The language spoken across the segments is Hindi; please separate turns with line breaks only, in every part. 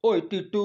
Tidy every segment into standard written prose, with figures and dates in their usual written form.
ओए टीटू,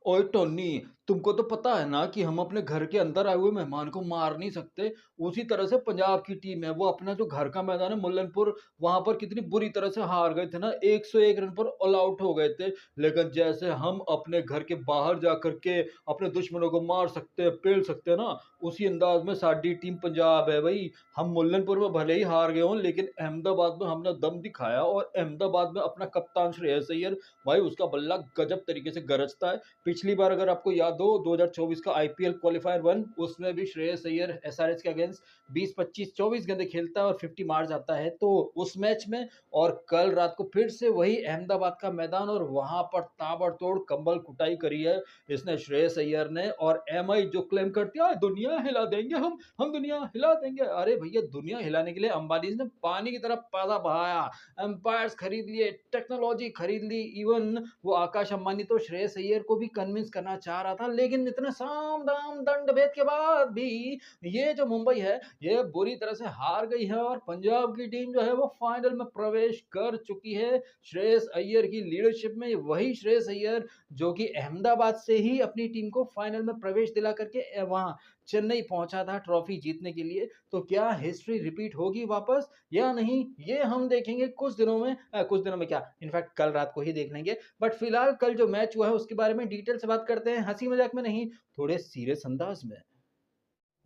ओए टोनी, तुमको तो पता है ना कि हम अपने घर के अंदर आए हुए मेहमान को मार नहीं सकते। उसी तरह से पंजाब की टीम है, वो अपना जो घर का मैदान है मुल्लनपुर, वहां पर कितनी बुरी तरह से हार गए थे ना, 101 रन पर ऑल आउट हो गए थे। लेकिन जैसे हम अपने घर के बाहर जा करके अपने दुश्मनों को मार सकते हैं, पेल सकते हैं ना, उसी अंदाज में साडी टीम पंजाब है भाई। हम मुल्लनपुर में भले ही हार गए हों, लेकिन अहमदाबाद में हमने दम दिखाया, और अहमदाबाद में अपना कप्तान श्रेयस अय्यर, भाई उसका बल्ला गजब तरीके से गरजता है। पिछली बार अगर आपको याद हो 2024 का आईपीएल क्वालिफायर वन, उसमें भी श्रेयस अय्यर एसआरएच के अगेंस्ट 20-25-24 गेंदें खेलता है और 50 मार जाता है, तो उस मैच में। और कल रात को फिर से वही अहमदाबाद का मैदान, और वहां पर ताबड़तोड़ कंबल कुटाई करी है इसने श्रेयस अय्यर ने। और एमआई जो क्लेम करती है दुनिया हिला देंगे हम दुनिया हिला देंगे, अरे भैया दुनिया हिलाने के लिए अंबानी ने पानी की तरफ पैसा बहाया, एम्पायर्स खरीद लिए, टेक्नोलॉजी खरीद ली। इवन वो आकाश अंबानी तो श्रेयस अय्यर को भी कन्विंस करना चाह रहा था, लेकिन इतने साम दाम दंड भेद के बाद भी ये जो मुंबई है ये बुरी तरह से हार गई है, और पंजाब की टीम जो है वो फाइनल में प्रवेश कर चुकी है श्रेयस अय्यर की लीडरशिप में। वही श्रेयस अय्यर जो कि अहमदाबाद से ही अपनी टीम को फाइनल में प्रवेश दिला करके वहां चेन्नई पहुंचा था ट्रॉफी जीतने के लिए। तो क्या हिस्ट्री रिपीट होगी वापस या नहीं, ये हम देखेंगे कुछ दिनों में। कुछ दिनों में क्या, इनफैक्ट कल रात को ही देख लेंगे। बट फिलहाल कल जो मैच हुआ है उसके बारे में डिटेल से बात करते हैं, हंसी मजाक में नहीं, थोड़े सीरियस अंदाज में।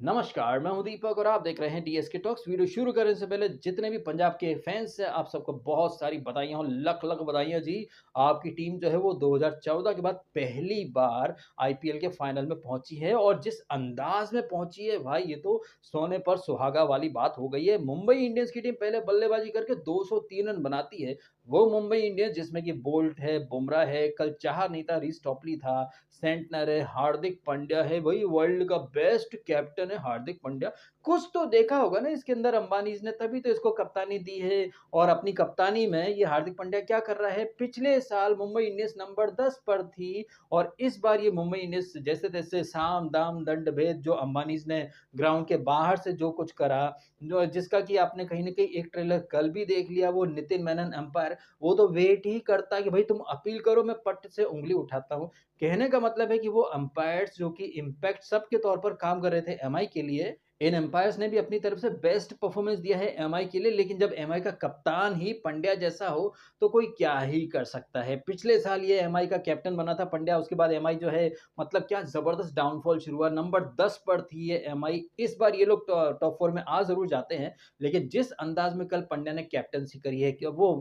नमस्कार, मैं हूं दीपक और आप देख रहे हैं डीएसके टॉक्स। वीडियो शुरू करने से पहले जितने भी पंजाब के फैंस हैं आप सबको बहुत सारी बधाइयां, और लख लख बधाइयां जी। आपकी टीम जो है वो 2014 के बाद पहली बार आईपीएल के फाइनल में पहुंची है, और जिस अंदाज में पहुंची है भाई, ये तो सोने पर सुहागा वाली बात हो गई है। मुंबई इंडियंस की टीम पहले बल्लेबाजी करके 203 रन बनाती है, वो मुंबई इंडियंस जिसमें कि बोल्ट है, बुमराह है, कल चाहर नहीं था, रीस टॉपली था, सेंटनर है, हार्दिक पांड्या है, वही वर्ल्ड का बेस्ट कैप्टन है हार्दिक पांड्या। कुछ तो देखा होगा ना इसके अंदर अंबानी ने, तभी तो इसको कप्तानी दी है। और अपनी कप्तानी में ये हार्दिक पांड्या क्या कर रहा है, पिछले साल मुंबई इंडियंस नंबर 10 पर थी, और इस बार ये मुंबई इंडियंस जैसे तैसे साम दाम दंड भेद जो अंबानी ने ग्राउंड के बाहर से जो कुछ करा, जो जिसका कि आपने कहीं ना कहीं एक ट्रेलर कल भी देख लिया, वो नितिन मेनन अंपायर, वो तो वेट ही करता है कि भाई तुम अपील करो, मैं पट से उंगली उठाता हूँ। कहने का मतलब है कि वो अंपायर्स जो कि इम्पैक्ट सब के तौर पर काम कर रहे थे एमआई के लिए, इन एम्पायर्स ने भी अपनी तरफ से बेस्ट परफॉर्मेंस दिया है एमआई के लिए। लेकिन जब एमआई का कप्तान ही पंड्या जैसा हो तो कोई क्या ही कर सकता है। पिछले साल ये एमआई का कैप्टन बना था पंड्या, उसके बाद एमआई जो है मतलब क्या जबरदस्त डाउनफॉल शुरू हुआ, नंबर 10 पर थी ये एमआई। इस बार ये लोग टॉप 4 में आ जरूर जाते हैं, लेकिन जिस अंदाज में कल पंड्या ने कैप्टनसी करी है कि वो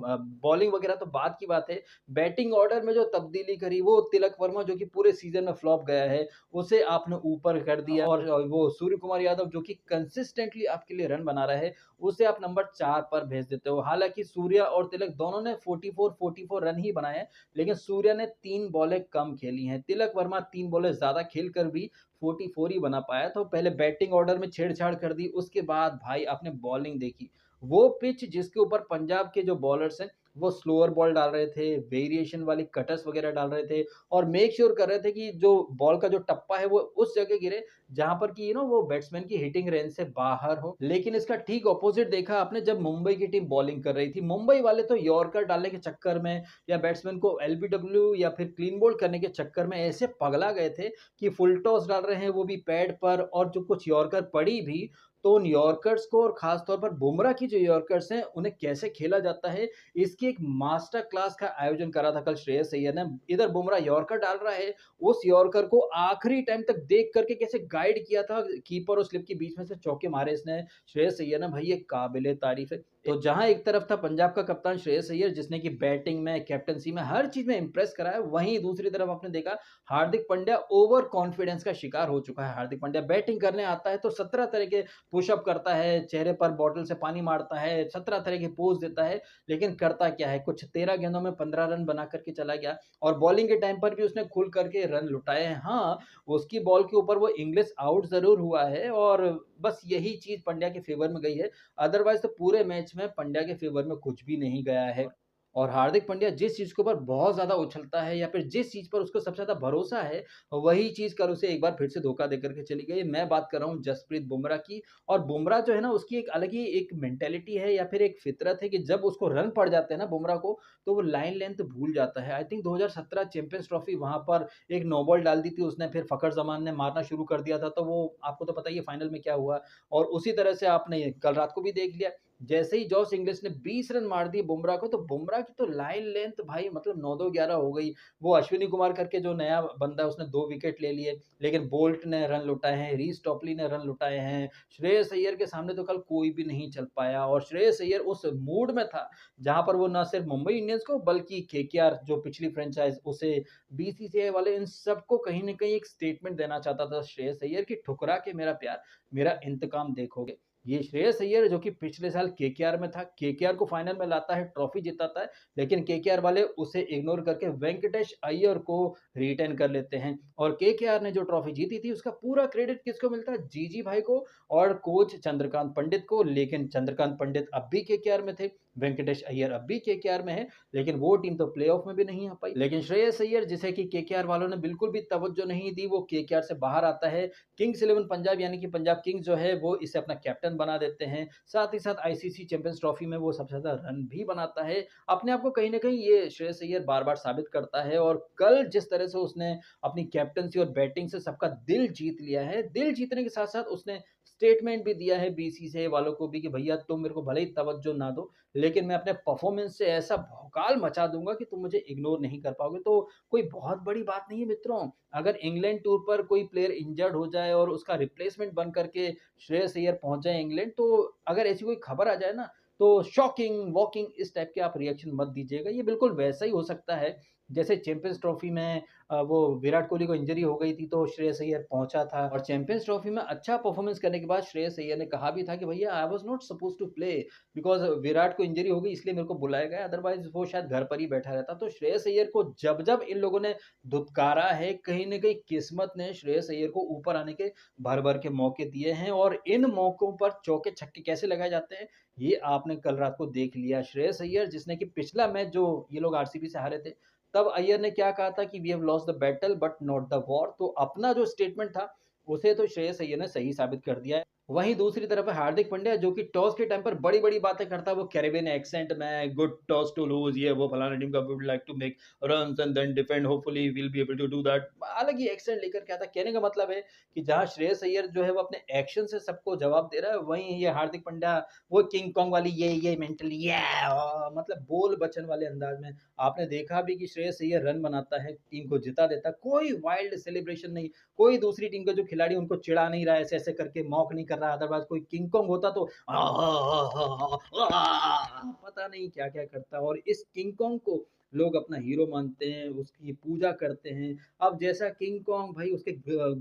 बॉलिंग वगैरह तो बात की बात है, बैटिंग ऑर्डर में जो तब्दीली करी, वो तिलक वर्मा जो कि पूरे सीजन में फ्लॉप गया है उसे आपने ऊपर कर दिया, और वो सूर्य कुमार यादव जो कि कंसिस्टेंटली आपके लिए रन बना रहा है, उसे आप नंबर 4 पर भेज देते हो। हालांकि सूर्य और तिलक दोनों ने 44 रन ही बनाए हैं, लेकिन सूर्य ने 3 बॉलें कम खेली हैं, तिलक वर्मा 3 बॉलें ज्यादा खेलकर भी 44 ही बना पाया। तो पहले बैटिंग ऑर्डर में छेड़छाड़ कर दी, उसके बाद भाई आपने बॉलिंग देखी, वो पिच जिसके ऊपर पंजाब के जो बॉलर्स हैं वो स्लोअर बॉल डाल रहे थे, वेरिएशन वाली कटर्स वगैरह डाल रहे थे, और मेक श्योर कर रहे थे कि जो बॉल का जो टप्पा है वो उस जगह गिरे जहां पर कि वो बैट्समैन की हिटिंग रेंज से बाहर हो। लेकिन इसका ठीक ऑपोजिट देखा आपने जब मुंबई की टीम बॉलिंग कर रही थी। मुंबई वाले तो यॉर्कर डालने के चक्कर में या बैट्समैन को एलबीडब्ल्यू या फिर क्लीन बोल्ड करने के चक्कर में ऐसे पगला गए थे कि फुल टॉस डाल रहे हैं वो भी पैड पर, और जो कुछ यॉर्कर पड़ी भी, तो उन यॉर्कर्स को और खास तौर पर बुमराह की जो यॉर्कर्स हैं उन्हें कैसे खेला जाता है, इसकी एक मास्टर क्लास का आयोजन करा था कल श्रेयस अय्यर ने। इधर बुमराह यॉर्कर डाल रहा है, उस यॉर्कर को आखिरी टाइम तक देख करके कैसे गाइड किया था, कीपर और स्लिप के बीच में से चौके मारे इसने श्रेयस अय्यर ने, भाई ये काबिले तारीफ है। तो जहां एक तरफ था पंजाब का कप्तान श्रेयस अय्यर जिसने की बैटिंग में, कैप्टनसी में, हर चीज में इंप्रेस करा है, वहीं दूसरी तरफ आपने देखा हार्दिक पांड्या ओवर कॉन्फिडेंस का शिकार हो चुका है। हार्दिक पांड्या बैटिंग करने आता है तो 17 तरह के पुशअप करता है, चेहरे पर बॉटल से पानी मारता है, 17 तरह के पोज देता है, लेकिन करता क्या है, कुछ 13 गेंदों में 15 रन बना करके चला गया। और बॉलिंग के टाइम पर भी उसने खुल करके रन लुटाए हैं। हाँ, उसकी बॉल के ऊपर वो इंग्लिश आउट जरूर हुआ है, और बस यही चीज पंड्या के फेवर में गई है, अदरवाइज तो पूरे मैच में पंड्या के फेवर में कुछ भी नहीं गया है। और हार्दिक पांड्या जिस चीज़ के ऊपर बहुत ज़्यादा उछलता है या फिर जिस चीज़ पर उसको सबसे ज़्यादा भरोसा है, वही चीज़ कल उसे एक बार फिर से धोखा देकर के चली गई। मैं बात कर रहा हूँ जसप्रीत बुमराह की। और बुमराह जो है ना, उसकी एक अलग ही एक मेंटालिटी है या फिर एक फ़ितरत है कि जब उसको रन पड़ जाते हैं ना बुमराह को, तो वो लाइन लेंथ भूल जाता है। आई थिंक 2017 चैंपियंस ट्रॉफी वहाँ पर एक नो बॉल डाल दी थी उसने, फिर फ़खर ज़मान ने मारना शुरू कर दिया था, तो वो आपको तो पता ही है फाइनल में क्या हुआ। और उसी तरह से आपने कल रात को भी देख लिया, जैसे ही जॉस इंग्लिश ने 20 रन मार दिए बुमराह को, तो बुमराह की तो लाइन लेंथ भाई मतलब 9-2-11 हो गई। वो अश्विनी कुमार करके जो नया बंदा है उसने 2 विकेट ले लिए, लेकिन बोल्ट ने रन लुटाए हैं, रीस टॉपली ने रन लुटाए हैं। श्रेयस अय्यर के सामने तो कल कोई भी नहीं चल पाया, और श्रेयस अय्यर उस मूड में था जहाँ पर वो ना सिर्फ मुंबई इंडियंस को बल्कि केकेआर जो पिछली फ्रेंचाइज उसे, बीसीसीआई वाले, इन सबको कहीं न कहीं एक स्टेटमेंट देना चाहता था श्रेयस अय्यर की ठुकरा के मेरा प्यार, मेरा इंतकाम देखोगे। ये श्रेयस अय्यर जो कि पिछले साल केकेआर में था, केकेआर को फाइनल में लाता है, ट्रॉफी जिताता है, लेकिन केकेआर वाले उसे इग्नोर करके वेंकटेश अय्यर को रिटेन कर लेते हैं। और केकेआर ने जो ट्रॉफी जीती थी उसका पूरा क्रेडिट किसको मिलता है? जीजी भाई को और कोच चंद्रकांत पंडित को। लेकिन चंद्रकांत पंडित अब भी केकेआर में थे, वेंकटेश अय्यर अब भी केकेआर में है, लेकिन वो टीम तो प्लेऑफ में भी नहीं आ पाई। लेकिन श्रेयस अय्यर जिसे कि केकेआर वालों ने बिल्कुल भी तवज्जो नहीं दी, वो केकेआर से बाहर आता है। किंग्स इलेवन पंजाब यानी कि पंजाब किंग्स जो है वो इसे अपना कैप्टन बना देते हैं। साथ ही साथ आईसीसी चैंपियंस ट्रॉफी में वो सबसे ज़्यादा रन भी बनाता है। अपने आप को कहीं न कहीं ये श्रेयस अय्यर बार-बार साबित करता है, और कल जिस तरह से उसने अपनी कैप्टेंसी और बैटिंग से सबका दिल जीत लिया है, दिल जीतने के साथ-साथ उसने स्टेटमेंट भी दिया है बीसीसीआई वालों को भी कि भैया तुम मेरे को भले ही तवज्जो ना दो, लेकिन मैं अपने परफॉर्मेंस से ऐसा भौकाल मचा दूँगा कि तुम मुझे इग्नोर नहीं कर पाओगे। तो कोई बहुत बड़ी बात नहीं है मित्रों। अगर इंग्लैंड टूर पर कोई प्लेयर इंजर्ड हो जाए और उसका रिप्लेसमेंट बन करके श्रेयस अय्यर पहुंच जाए इंग्लैंड, तो अगर ऐसी कोई खबर आ जाए ना, तो शॉकिंग वॉकिंग इस टाइप के आप रिएक्शन मत दीजिएगा। ये बिल्कुल वैसा ही हो सकता है जैसे चैंपियंस ट्रॉफी में वो विराट कोहली को इंजरी हो गई थी तो श्रेयस अय्यर पहुंचा था, और चैंपियंस ट्रॉफी में अच्छा परफॉर्मेंस करने के बाद श्रेयस अय्यर ने कहा भी था कि भैया I was not suppose to play, because Virat को इंजरी हो गई इसलिए मेरे को बुलाया गया, अदरवाइज वो शायद घर पर ही बैठा रहता। तो श्रेयस अय्यर को जब जब इन लोगों ने धुतकारा है, कहीं न कहीं किस्मत ने श्रेयस अय्यर को ऊपर आने के भर-भर के मौके दिए हैं, और इन मौकों पर चौके-छक्के कैसे लगाए जाते हैं, ये आपने कल रात को देख लिया। श्रेयस अय्यर जिसने कि पिछला मैच जो ये लोग आरसीबी से हारे थे, तब अय्यर ने क्या कहा था कि we have lost the battle but not the war. तो अपना जो स्टेटमेंट था, उसे तो श्रेयस अय्यर ने सही साबित कर दिया है। वहीं दूसरी तरफ है हार्दिक पांड्या जो कि टॉस के टाइम पर बड़ी-बड़ी बातें करता है, वो कैरेबियन एक्सेंट में गुड टॉस टू लूज़, ये वो फलाना टीम का would like to make runs and then defend, hopefully we will be able to do that. अलग ही एक्सेंट लेकर के आता है। कहने का मतलब है कि जहाँ श्रेयस अय्यर जो है वो अपने एक्शन से सबको जवाब दे रहा है, वहीं ये हार्दिक पांड्या वो किंग कॉन्ग वाली ये मेंटली मतलब बोल बचन वाले अंदाज में। आपने देखा भी कि श्रेयस अय्यर रन बनाता है, टीम को जिता देता है, कोई वाइल्ड सेलिब्रेशन नहीं, कोई दूसरी टीम का जो खिलाड़ी उनको चिढ़ा नहीं रहा है, ऐसे-ऐसे करके मॉक नहीं कर रहा है। अदरवाइज़ कोई किंग कॉन्ग होता तो पता नहीं क्या-क्या करता, और इस किंग कॉन्ग को लोग अपना हीरो मानते हैं, उसकी पूजा करते हैं। अब जैसा किंग कॉन्ग भाई उसके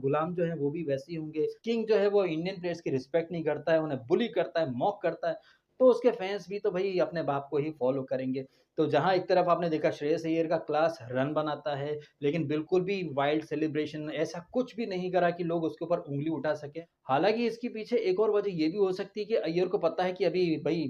गुलाम जो हैं वो भी वैसे ही होंगे। किंग जो है वो इंडियन प्लेयर्स की रिस्पेक्ट नहीं करता है, उन्हें बुली करता है, मॉक करता है, तो उसके फैन्स भी तो भई अपने बाप को ही फॉलो करेंगे। तो जहाँ एक तरफ आपने देखा श्रेयस अय्यर का क्लास रन बनाता है, लेकिन बिल्कुल भी वाइल्ड सेलिब्रेशन ऐसा कुछ भी नहीं करा कि लोग उसके ऊपर उँगली उठा सकें। हालाँकि इसके पीछे एक और वजह ये भी हो सकती है कि अय्यर को पता है कि अभी भई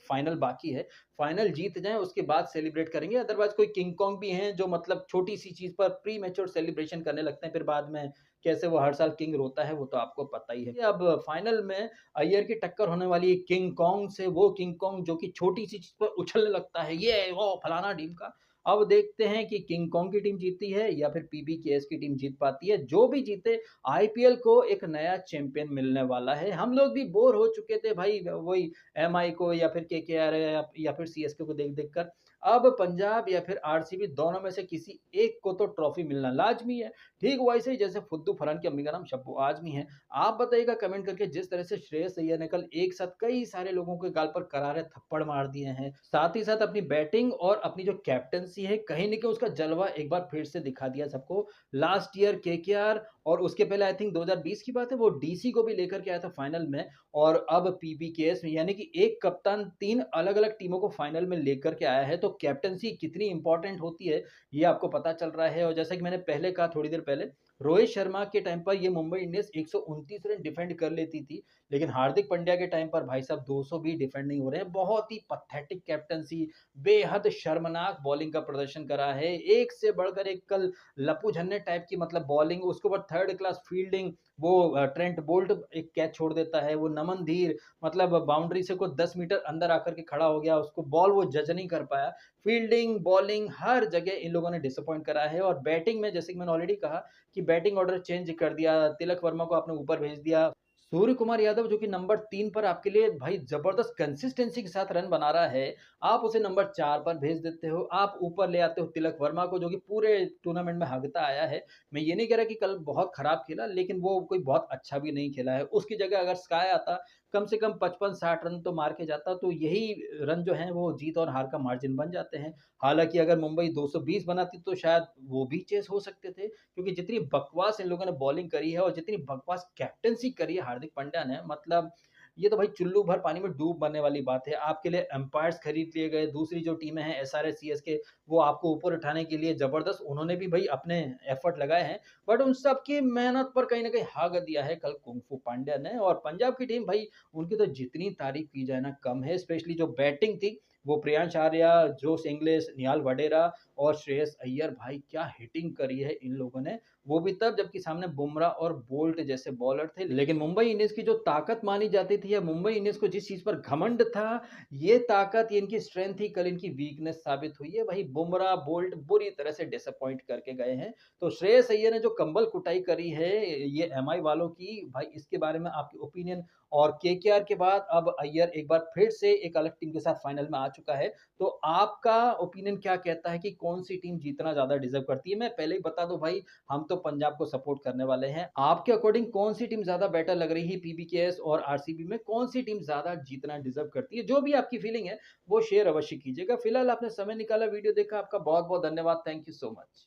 फाइनल बाकी है, फाइनल जीत जाएँ उसके बाद सेलिब्रेट करेंगे, अदरवाइज़ कोई किंग कॉन्ग भी हैं जो मतलब छोटी-सी चीज़ पर प्रीमैच्योर सेलिब्रेशन करने लगते हैं, फिर बाद में कैसे वो हर साल किंग रोता है वो तो आपको पता ही है। अब फाइनल में अय्यर की टक्कर होने वाली है किंग कॉन्ग से, वो किंग कॉन्ग जो कि छोटी-सी चीज़ पर उछलने लगता है, ये वो फलाना टीम का। अब देखते हैं कि किंग कॉन्ग की टीम जीतती है या फिर पीबीकेएस की टीम जीत पाती है। जो भी जीते आईपीएल को एक नया चैंपियन मिलने वाला है। हम लोग भी बोर हो चुके थे भाई वही एमआई को या फिर केकेआर या फिर सीएसके को देख-देख कर। अब पंजाब या फिर आरसीबी दोनों में से किसी एक को तो ट्रॉफी मिलना लाज़मी है। ठीक वैसे ही जैसे फुद्दू फरहान की अम्मी का नाम शब्बू आज़मी है। आप बताइएगा कमेंट करके, जिस तरह से श्रेयस अय्यर ने कल एक साथ कई सारे लोगों के गाल पर करारे थप्पड़ मार दिए हैं। साथ ही साथ अपनी बैटिंग और अपनी जो कैप्टेंसी है, कहीं न कहीं उसका जलवा एक बार फिर से दिखा दिया सबको। लास्ट ईयर केकेआर और उसके पहले आई थिंक 2020 की बात है, वो डीसी को भी लेकर के आया था फाइनल में, और अब पीबीकेएस में, यानी कि एक कप्तान 3 अलग-अलग टीमों को फाइनल में लेकर के आया है, तो कैप्टेंसी कितनी इंपॉर्टेंट होती है, ये आपको पता चल रहा है। और जैसा कि मैंने पहले कहा थोड़ी देर पहले, रोहित शर्मा के टाइम पर ये मुंबई इंडियंस 129 रन डिफेंड कर लेती थी, लेकिन हार्दिक पांड्या के टाइम पर भाई साहब 200 भी डिफेंड नहीं हो रहे हैं। बहुत ही पैथेटिक कैप्टेंसी, बेहद शर्मनाक बॉलिंग का प्रदर्शन करा है। एक से बढ़कर एक कल लप्पू झन्ने टाइप की मतलब बॉलिंग, उसके बाद थर्ड क्लास फील्डिंग, वो ट्रेंट बोल्ट एक कैच छोड़ देता है, वो नमन धीर मतलब बाउंड्री से कुछ 10 मीटर अंदर आकर के खड़ा हो गया, उसको बॉल वो जज नहीं कर पाया। फील्डिंग, बॉलिंग हर जगह इन लोगों ने डिसअपॉइंट करा है। और बैटिंग में जैसे कि मैंने ऑलरेडी कहा कि बैटिंग ऑर्डर चेंज कर दिया, तिलक वर्मा को आपने ऊपर भेज दिया। सूर्य कुमार यादव जो कि नंबर 3 पर आपके लिए भाई ज़बरदस्त कंसिस्टेंसी के साथ रन बना रहा है, आप उसे नंबर 4 पर भेज देते हो। आप ऊपर ले आते हो तिलक वर्मा को जो कि पूरे टूर्नामेंट में हगता आया है। मैं ये नहीं कह रहा कि कल बहुत खराब खेला, लेकिन वो कोई बहुत अच्छा भी नहीं खेला है। उसकी जगह अगर स्काई आता, कम से कम 55-60 रन तो मार के जाता, तो यही रन जो हैं वो जीत और हार का मार्जिन बन जाते हैं। हालाँकि अगर मुंबई 220 बनाती तो शायद वो भी चेज़ हो सकते थे, क्योंकि जितनी बकवास इन लोगों ने बॉलिंग करी है और जितनी बकवास कैप्टेंसी करी है हार्दिक पांड्या ने, मतलब ये तो भाई चुल्लू भर पानी में डूब मरने वाली बात है। आपके लिए एम्पायर्स खरीद लिए गए, दूसरी जो टीमें हैं एसआरएच, सीएसके, वो आपको ऊपर उठाने के लिए ज़बरदस्त उन्होंने भी भाई अपने एफर्ट लगाए हैं। बट उन सब की मेहनत पर कहीं न कहीं हाथ दिया है कल कुंफू पांड्या ने। और पंजाब की टीम भाई, उनकी तो जितनी तारीफ़ की जाए ना कम है। स्पेशली जो बैटिंग थी, वो प्रियांश आर्या, जोश इंग्लिश, निहाल वडेरा और श्रेयस अय्यर, भाई क्या हिटिंग करी है इन लोगों ने। वो भी तब जबकि सामने बुमराह और बोल्ट जैसे बॉलर थे। लेकिन मुंबई इंडियंस की जो ताकत मानी जाती थी, या मुंबई इंडियंस को जिस चीज़ पर घमंड था, ये ताकत, ये इनकी स्ट्रेंथ ही कल इनकी वीकनेस साबित हुई है। वही बुमराह, बोल्ट बुरी तरह से डिसअपॉइंट करके गए हैं। तो श्रेयस अय्यर ने जो कंबल कुटाई करी है ये एमआई वालों की, भाई इसके बारे में आपकी ओपिनियन। और केकेआर के बाद अब अय्यर एक बार फिर से एक अलग टीम के साथ फाइनल में आ चुका है। तो आपका ओपिनियन क्या कहता है कि कौन-सी टीम जीतना ज़्यादा डिज़र्व करती है? मैं पहले ही बता दूँ भाई, हम तो पंजाब को सपोर्ट करने वाले हैं। आपके अकॉर्डिंग कौन-सी टीम ज़्यादा बेटर लग रही है पीबीकेएस और आरसीबी में? कौन-सी टीम ज़्यादा जीतना डिज़र्व करती है? जो भी आपकी फीलिंग है, वो शेयर अवश्य कीजिएगा। फिलहाल आपने समय निकाला, वीडियो देखा, आपका बहुत-बहुत धन्यवाद। Thank you so much.